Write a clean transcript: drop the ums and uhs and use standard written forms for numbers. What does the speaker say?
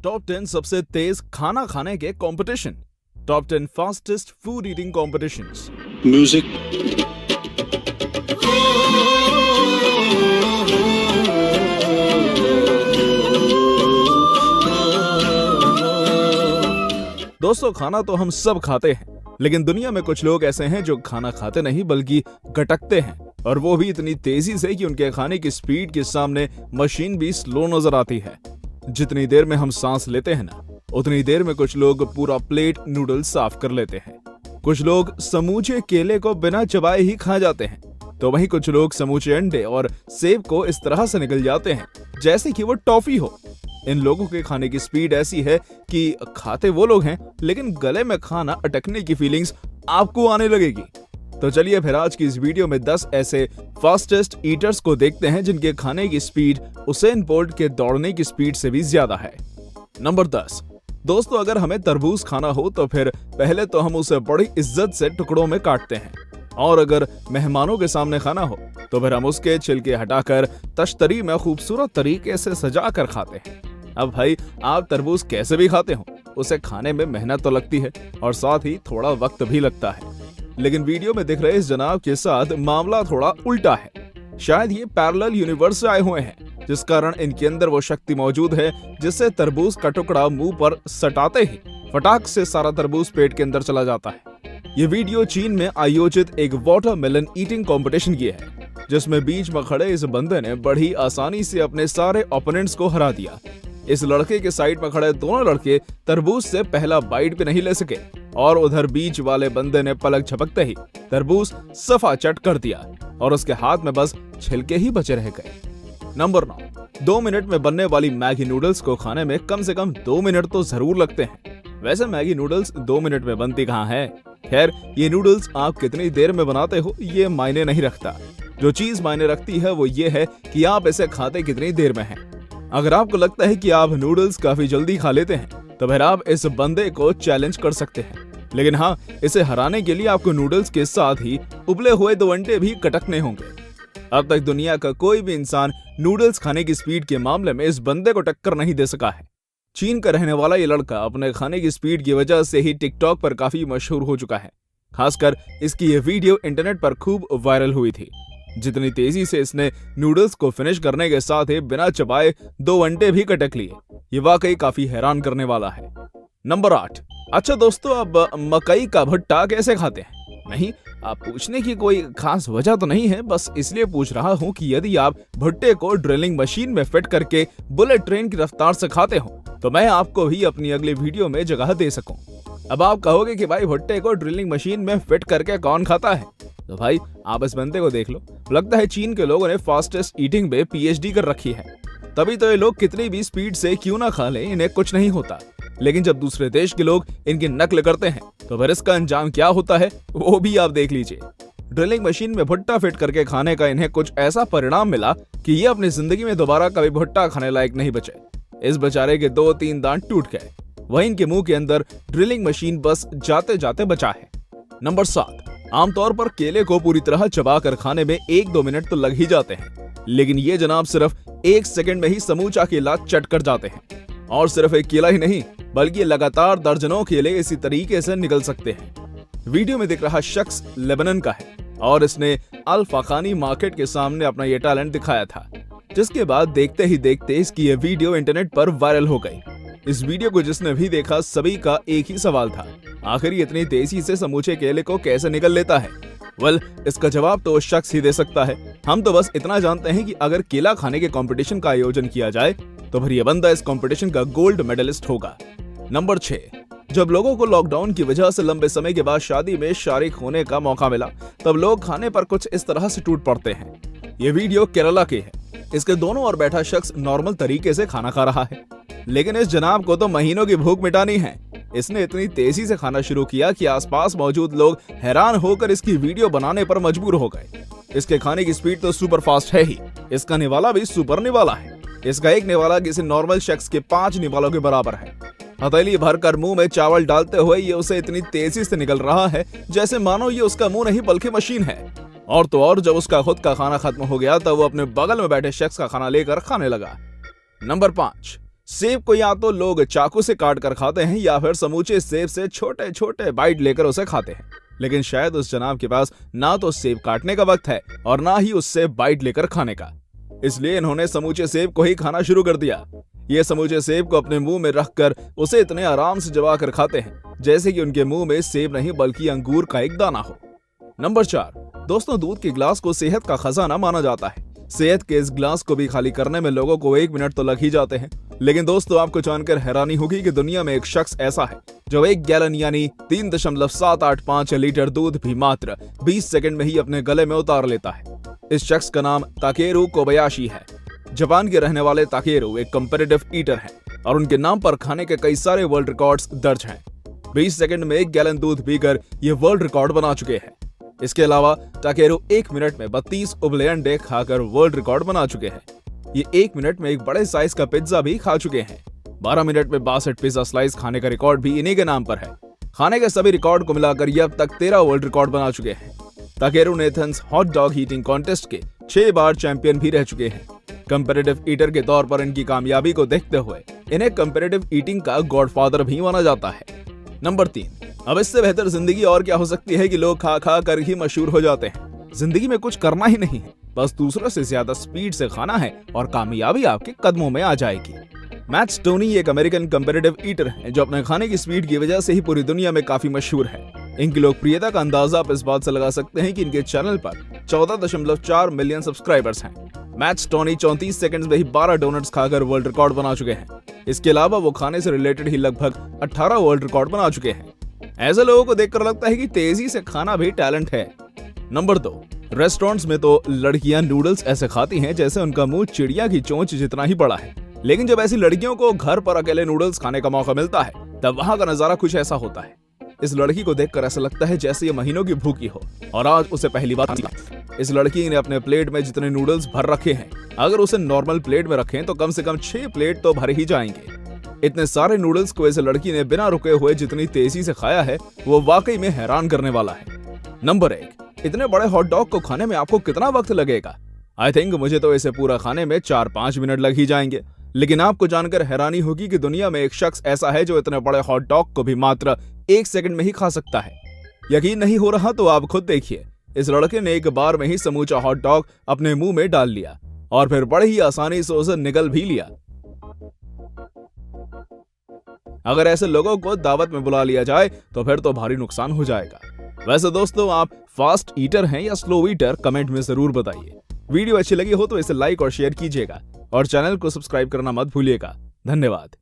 Top 10 सबसे तेज खाना खाने के competition. Top 10 fastest food eating competitions. Music. दोस्तों, खाना तो हम सब खाते हैं, लेकिन दुनिया में कुछ लोग ऐसे हैं जो खाना खाते नहीं बल्कि गटकते हैं, और वो भी इतनी तेजी से कि उनके खाने की स्पीड के सामने मशीन भी स्लो नजर आती है। जितनी देर में हम सांस लेते हैं ना, उतनी देर में कुछ लोग पूरा प्लेट नूडल्स साफ कर लेते हैं। कुछ लोग समूचे केले को बिना चबाए ही खा जाते हैं, तो वहीं कुछ लोग समूचे अंडे और सेब को इस तरह से निकल जाते हैं जैसे कि वो टॉफी हो। इन लोगों के खाने की स्पीड ऐसी है कि खाते वो लोग हैं, लेकिन गले में खाना अटकने की फीलिंग्स आपको आने लगेगी। तो चलिए फिर आज की इस वीडियो में 10 ऐसे फास्टेस्ट ईटर्स को देखते हैं जिनके खाने की स्पीड उसेन बोल्ट के दौड़ने की स्पीड से भी ज्यादा है। नंबर 10। दोस्तों, अगर हमें तरबूज खाना हो तो फिर पहले तो हम उसे बड़ी इज्जत से टुकड़ों में काटते हैं, और अगर मेहमानों के सामने खाना हो तो फिर हम उसके छिलके हटाकर तश्तरी में खूबसूरत तरीके से सजा कर खाते हैं। अब भाई, आप तरबूज कैसे भी खाते हो, उसे खाने में मेहनत तो लगती है और साथ ही थोड़ा वक्त भी लगता है, लेकिन वीडियो में दिख रहे इस जनाब के साथ मामला थोड़ा उल्टा है। शायद ये पैरेलल यूनिवर्स से आए हुए हैं, जिस कारण इनके अंदर वो शक्ति मौजूद है जिससे तरबूज का टुकड़ा मुंह पर सटाते ही फटाक से सारा तरबूज पेट के अंदर चला जाता है। ये वीडियो चीन में आयोजित एक वाटरमेलन ईटिंग कंपटीशन की है, जिसमें बीच में खड़े इस बंदे ने बड़ी आसानी से अपने सारे ओपोनेंट्स को हरा दिया। इस लड़के के साइड में खड़े दोनों लड़के तरबूज से पहला बाइट भी नहीं ले सके, और उधर बीच वाले बंदे ने पलक झपकते ही तरबूज सफा चट कर दिया और उसके हाथ में बस छिलके ही बचे रह गए। नंबर 9। 2 मिनट में बनने वाली मैगी नूडल्स को खाने में कम से कम 2 मिनट तो जरूर लगते हैं। वैसे मैगी नूडल्स 2 मिनट में बनती कहाँ है? खैर, ये नूडल्स आप कितनी देर में बनाते हो ये मायने नहीं रखता। जो चीज मायने रखती है वो ये है कि आप इसे खाते कितनी देर में हैं। अगर आपको लगता है कि आप नूडल्स काफी जल्दी खा लेते हैं तो फिर आप इस बंदे को चैलेंज कर सकते हैं, लेकिन हाँ, इसे हराने के लिए आपको नूडल्स के साथ ही उबले हुए 2 अंडे भी कटकने होंगे। अब तक दुनिया का कोई भी इंसान नूडल्स खाने की स्पीड के मामले में इस बंदे को टक्कर नहीं दे सका है। चीन का रहने वाला ये लड़का अपने खाने की स्पीड की वजह से ही टिकटॉक पर काफी मशहूर हो चुका है। खासकर इसकी ये वीडियो इंटरनेट पर खूब वायरल हुई थी। जितनी तेजी से इसने नूडल्स को फिनिश करने के साथ ही बिना चबाए 2 अंडे भी कटक लिए, ये वाकई काफी हैरान करने वाला है। नंबर 8। अच्छा दोस्तों, अब मकई का भुट्टा कैसे खाते हैं? नहीं, आप पूछने की कोई खास वजह तो नहीं है, बस इसलिए पूछ रहा हूँ कि यदि आप भुट्टे को ड्रिलिंग मशीन में फिट करके बुलेट ट्रेन की रफ्तार से खाते हो तो मैं आपको भी अपनी अगली वीडियो में जगह दे सकूं। अब आप कहोगे कि भाई, भुट्टे को ड्रिलिंग मशीन में फिट करके कौन खाता है? तो भाई, आप इस बंदे को देख लो, लगता है चीन के लोगों ने फास्टेस्ट ईटिंग में PhD कर रखी है। तभी तो ये लोग कितनी भी स्पीड से क्यों ना खा लें, इन्हें कुछ नहीं होता। लेकिन जब दूसरे देश के लोग इनकी नकल करते हैं तो फिर इसका अंजाम क्या होता है वो भी आप देख लीजिए। ड्रिलिंग मशीन में भुट्टा फिट करके खाने का इन्हें कुछ ऐसा परिणाम मिला कि ये अपनी जिंदगी में दोबारा कभी भुट्टा खाने लायक नहीं बचे। इस बेचारे के 2-3 दांत टूट गए, वहीं इनके मुंह के अंदर ड्रिलिंग मशीन बस जाते जाते बचा है। नंबर 7। आमतौर पर केले को पूरी तरह चबाकर खाने में 1-2 मिनट तो लग ही जाते हैं, लेकिन ये जनाब सिर्फ 1 सेकंड में ही समूचा केला चट कर जाते हैं। और सिर्फ एक केला ही नहीं, बल्कि लगातार दर्जनों केले इसी तरीके से निकल सकते हैं। वीडियो में दिख रहा शख्स लेबनान का है और इसने अल फखानी मार्केट के सामने अपना ये टैलेंट दिखाया था, जिसके बाद देखते ही देखते इसकी ये वीडियो इंटरनेट पर वायरल हो गई। इस वीडियो को जिसने भी देखा सभी का एक ही सवाल था, आखिर इतनी तेजी से समूचे केले को कैसे निकल लेता है? वेल, इसका जवाब तो शख्स ही दे सकता है। हम तो बस इतना जानते हैं कि अगर केला खाने के कंपटीशन का आयोजन किया जाए तो फिर यह बंदा इस कंपटीशन का गोल्ड मेडलिस्ट होगा। नंबर 6। जब लोगों को लॉकडाउन की वजह से लंबे समय के बाद शादी में शारिक होने का मौका मिला, तब लोग खाने पर कुछ इस तरह से टूट पड़ते हैं। ये वीडियो केरला की है। इसके दोनों ओर बैठा शख्स नॉर्मल तरीके से खाना खा रहा है, लेकिन इस जनाब को तो महीनों की भूख मिटानी है। इसने इतनी तेजी से खाना शुरू किया कि आसपास मौजूद लोग हैरान होकर इसकी वीडियो बनाने पर मजबूर हो गए। इसके खाने की स्पीड तो सुपर फास्ट है ही, इसका निवाला भी सुपर निवाला है। इसका एक निवाला किसी नॉर्मल शख्स के 5 निवालों के बराबर है। हथेली भरकर मुंह में चावल डालते हुए ये उसे इतनी तेजी से निकल रहा है जैसे मानो ये उसका मुंह नहीं बल्कि मशीन है। और तो और, जब उसका खुद का खाना खत्म हो गया तब वो अपने बगल में बैठे शख्स का खाना लेकर खाने लगा। नंबर 5। सेब को या तो लोग चाकू से काट कर खाते हैं या फिर समूचे सेब से छोटे छोटे बाइट लेकर उसे खाते हैं। लेकिन शायद उस जनाब के पास ना तो सेब काटने का वक्त है और ना ही उससे बाइट लेकर खाने का, इसलिए इन्होंने समूचे सेब को ही खाना शुरू कर दिया। ये समूचे सेब को अपने मुंह में रखकर उसे इतने आराम से चबा कर खाते हैं जैसे कि उनके मुंह में सेब नहीं बल्कि अंगूर का एक दाना हो। नंबर 4, दोस्तों दूध के गिलास को सेहत का खजाना माना जाता है। सेहत के इस गिलास को भी खाली करने में लोगों को 1 मिनट तो लग ही जाते हैं। लेकिन दोस्तों आपको जानकर हैरानी होगी कि दुनिया में एक शख्स ऐसा है जो 1 गैलन यानी 3.785 लीटर दूध भी मात्र 20 सेकंड में ही अपने गले में उतार लेता है। इस शख्स का नाम ताकेरू कोबायाशी है। जापान के रहने वाले ताकेरू एक कंपैरेटिव ईटर हैं और उनके नाम पर खाने के कई सारे वर्ल्ड रिकॉर्ड्स दर्ज हैं। 20 सेकंड में 1 गैलन दूध पीकर ये वर्ल्ड रिकॉर्ड बना चुके हैं। इसके अलावा ताकेरू 1 मिनट में 32 उबले अंडे खाकर वर्ल्ड रिकॉर्ड बना चुके हैं। ये 1 मिनट में एक बड़े साइज का पिज्जा भी खा चुके हैं। 12 मिनट में 62 पिज्जा स्लाइस खाने का रिकॉर्ड भी इन्हीं के नाम पर है। खाने के सभी रिकॉर्ड को मिलाकर ये अब तक 13 वर्ल्ड रिकॉर्ड बना चुके हैं। Takeru Nathan's hot dog eating contest के 6 बार चैंपियन भी रह चुके हैं। कंपैरेटिव ईटर के तौर पर इनकी कामयाबी को देखते हुए इन्हें कंपैरेटिव ईटिंग का गॉडफादर भी माना जाता है। नंबर 3, अब इससे बेहतर जिंदगी और क्या हो सकती है कि लोग खा खा कर ही मशहूर हो जाते हैं। जिंदगी में कुछ करना ही नहीं है, बस दूसरों से ज्यादा स्पीड से खाना है और कामयाबी आपके कदमों में आ जाएगी। मैट स्टोनी एक अमेरिकन कंपैरेटिव ईटर हैं जो अपने खाने की स्पीड की वजह से ही पूरी दुनिया में काफी मशहूर है। इनकी लोकप्रियता का अंदाजा आप इस बात से लगा सकते हैं कि इनके चैनल पर 14.4 मिलियन सब्सक्राइबर्स हैं। मैट स्टोनी 34 सेकंड्स में ही 12 डोनट्स खाकर वर्ल्ड रिकॉर्ड बना चुके हैं। इसके अलावा वो खाने से रिलेटेड ही लगभग 18 वर्ल्ड रिकॉर्ड बना चुके हैं। ऐसे लोगों को देखकर लगता है कि तेजी से खाना भी टैलेंट है। नंबर 2, रेस्टोरेंट्स में तो लड़कियां नूडल्स ऐसे खाती हैं जैसे उनका मुंह चिड़िया की चोंच जितना ही बड़ा है। लेकिन जब ऐसी लड़कियों को घर पर अकेले नूडल्स खाने का मौका मिलता है तब वहां का नजारा कुछ ऐसा होता है। इस लड़की को देखकर ऐसा लगता है जैसे ये महीनों की भूखी हो और आज उसे पहली बार इस लड़की ने अपने प्लेट में जितने नूडल्स भर रखे हैं, अगर उसे नॉर्मल प्लेट में रखें तो कम से कम 6 प्लेट तो भर ही जाएंगे। इतने सारे नूडल्स को इस लड़की ने बिना रुके हुए जितनी तेजी से खाया है वो वाकई में हैरान करने वाला है। नंबर 1, इतने बड़े हॉट डॉग को खाने में आपको कितना वक्त लगेगा? आई थिंक मुझे तो इसे पूरा खाने में 4-5 मिनट लग ही जाएंगे। लेकिन आपको जानकर हैरानी होगी कि दुनिया में एक शख्स ऐसा है जो इतने बड़े हॉट डॉग को भी मात्र 1 सेकंड में ही खा सकता है। यकीन नहीं हो रहा तो आप खुद देखिए। इस लड़के ने एक बार में ही समूचा हॉट डॉग अपने मुंह में डाल लिया और फिर बड़े ही आसानी से उसे निगल भी लिया। अगर ऐसे लोगों को दावत में बुला लिया जाए तो फिर तो भारी नुकसान हो जाएगा। वैसे दोस्तों आप फास्ट ईटर हैं या स्लो ईटर, कमेंट में जरूर बताइए। वीडियो अच्छी लगी हो तो इसे लाइक और शेयर कीजिएगा और चैनल को सब्सक्राइब करना मत भूलिएगा। धन्यवाद।